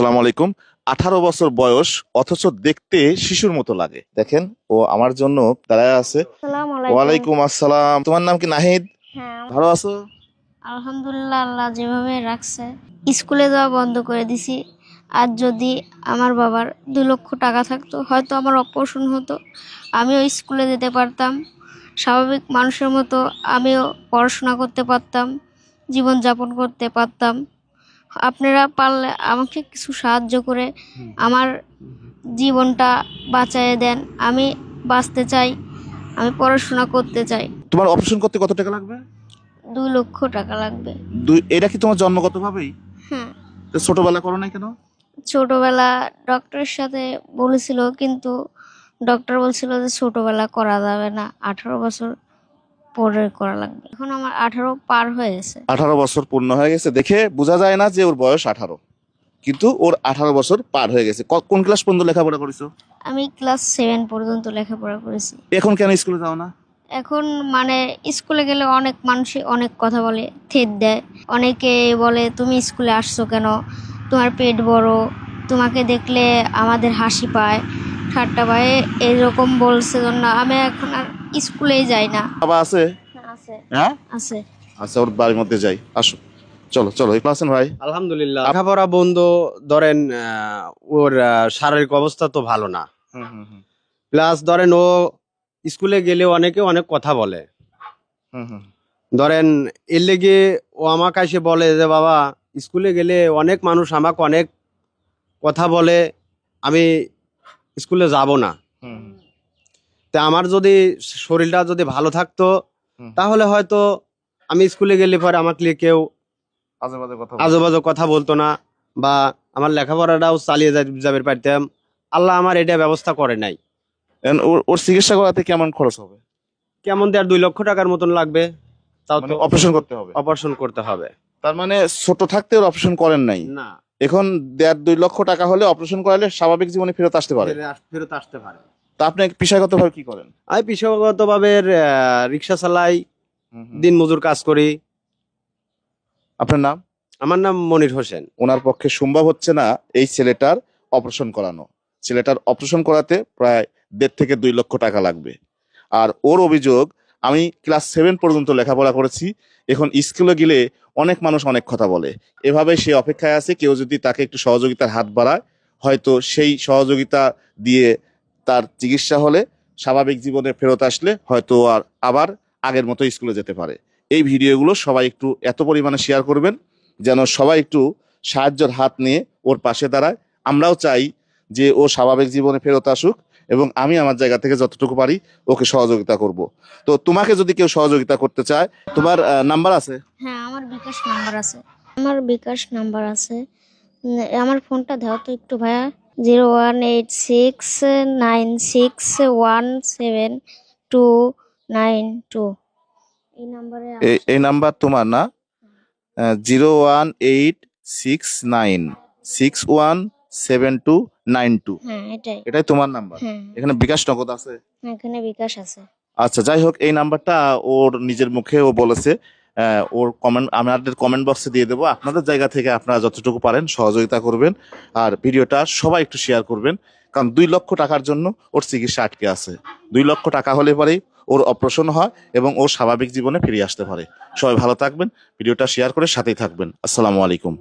আসসালামু আলাইকুম। 18 বছর বয়স, অথচ দেখতে শিশুর মতো লাগে। দেখেন, ও আমার জন্য দাঁড়ায় আছে। আসসালামু আলাইকুম। ওয়ালাইকুম আসসালাম। তোমার নাম কি? নাহিদ। হ্যাঁ, ভালো আছো? আলহামদুলিল্লাহ, আল্লাহ যেভাবে রাখছে। স্কুলে যাওয়া বন্ধ করে দিছি। আর যদি আমার বাবার 2 লক্ষ টাকা থাকতো, হয়তো আমার অপারেশন হতো, আমিও স্কুলে যেতে পারতাম, স্বাভাবিক মানুষের মতো আমিও পড়াশোনা করতে পারতাম, জীবনযাপন করতে পারতাম। আপনারা পারলে আমাকে কিছু সাহায্য করে আমার জীবনটা বাঁচায় দেন। আমি বাঁচতে চাই, আমি পড়াশোনা করতে চাই। তোমার অপারেশন করতে কত টাকা লাগবে? 2 লক্ষ টাকা লাগবে। এটা কি তোমার জন্মগত ভাবেই? হ্যাঁ, তো ছোটবেলা করো নাই কেন? ছোটবেলা ডক্টরের সাথে বলেছিল, কিন্তু ডক্টর বলছিল যে ছোটবেলা করা যাবে না, 18 বছর পরে করা লাগবে। এখন আমার 18 পার হয়ে গেছে। 18 বছর পূর্ণ হয়ে গেছে দেখে বোঝা যায় না যে ওর বয়স 18, কিন্তু ওর 18 বছর পার হয়ে গেছে। কোন ক্লাস পর্যন্ত লেখাপড়া করেছো? আমি ক্লাস 7 পর্যন্ত লেখাপড়া করেছি। এখন কেন স্কুলে যাও না? এখন মানে স্কুলে গেলে অনেক মানুষই অনেক কথা বলে, থেত দেয়। অনেকে বলে তুমি স্কুলে আসছো কেন, তোমার পেট বড়, তোমাকে দেখলে আমাদের হাসি পায়, ঠাট্টা পায়, এরকম বলছে জন্য আমি এখন আর স্কুলেই যাই না। বাবা আছে? আছে। হ্যাঁ, আছে। আচ্ছা, ওর বাড়ির মধ্যে যাই। আসো, চলো চলো। এই আছেন ভাই? আলহামদুলিল্লাহ, লেখাপড়া বন্ধ। ধরেন ওর শারীরিক অবস্থা তো ভালো না। হুম হুম হুম প্লাস ধরেন ও স্কুলে গেলে অনেকে অনেক কথা বলে। হুম হুম। ধরেন এর লেগে ও আমাকে এসে বলে যে বাবা, স্কুলে গেলে অনেক মানুষ আমাকে অনেক কথা বলে, আমি স্কুলে যাব না। হুম তা আমার যদি শরীরটা যদি ভালো থাকতো, হুম। তাহলে হয়তো আমি স্কুলে গেলে পরে আমাকে নিয়ে কেউ আজে বাজে কথা আজে বাজে কথা বলতো না, বা আমার লেখাপড়াটাও চালিয়ে যাবে পারতাম। আল্লাহ আমার এটা ব্যবস্থা করে নাই। ওর চিকিৎসা করাতে কেমন খরচ হবে? কেমন 1.5-2 লক্ষ টাকার মতন লাগবে। তাও মানে তো অপারেশন করতে হবে? অপারেশন করতে হবে। তার মানে ছোট থাকতে ওর অপারেশন করেন নাই? না, এখন 1.5-2 লক্ষ টাকা হলে অপারেশন করালে স্বাভাবিক জীবনে ফেরত আসতে পারে। ফেরত আসতে পারে। তা আপনি পেশাগত ভাবে কি করেন? আমি পেশাগত ভাবে রিক্সা চালাই, হুম হুম। দিন মজুর কাজ করি। আপনার নাম? আমার নাম মনির হোসেন। ওনার পক্ষে সম্ভব হচ্ছে না এই ছেলেটার অপারেশন করানো। ছেলেটার অপারেশন করাতে প্রায় 1.5 থেকে 2 লক্ষ টাকা লাগবে। আর ওর অভিযোগ, আমি ক্লাস 7 পর্যন্ত লেখাপড়া করেছি, এখন স্কুলে গেলে অনেক মানুষ অনেক কথা বলে। এভাবে সে অপেক্ষায় আছে কেউ যদি তাকে একটু সহযোগিতার হাত বাড়ায়, হয়তো সেই সহযোগিতা দিয়ে তার চিকিৎসা হলে, স্বাভাবিক জীবনে ফেরত আসলে হয়তো আর আবার আগের মতো স্কুলে যেতে পারে। এই ভিডিওগুলো সবাই একটু এত পরিমাণে শেয়ার করবেন যেন সবাই একটু সাহায্যের হাত নিয়ে ওর পাশে দাঁড়ায়। আমরাও চাই যে ও স্বাভাবিক জীবনে ফেরত আসুক, এবং আমি আমার জায়গা থেকে যতটুকু পারি ওকে সহযোগিতা করব। তো তোমাকে যদি কেউ সহযোগিতা করতে চায়, তোমার নাম্বার আছে? হ্যাঁ, আমার বিকাশ নাম্বার আছে। আমার ফোনটা দাও তো একটু ভাইয়া। 01869617292। এই নাম্বারে এই নাম্বার তোমার না? 01869617292। হ্যাঁ, এটাই। এটাই তোমার নাম্বার? হ্যাঁ, এখানে বিকাশ নগদ আছে? এখানে বিকাশ আছে। আচ্ছা, যাই হোক, এই নাম্বারটা ওর নিজের মুখে ও বলেছে। ওর কমেন্ট আমাদের কমেন্ট বক্সে দিয়ে দেবো। আপনাদের জায়গা থেকে আপনারা যতটুকু পারেন সহযোগিতা করবেন, আর ভিডিওটা সবাই একটু শেয়ার করবেন। কারণ 2 লক্ষ টাকার জন্য ওর চিকিৎসা আটকে আছে। 2 লক্ষ টাকা হলে পরেই ওর অপারেশন হয় এবং ও স্বাভাবিক জীবনে ফিরে আসতে পারে। সবাই ভালো থাকবেন, ভিডিওটা শেয়ার করে সাথেই থাকবেন। আসসালামু আলাইকুম।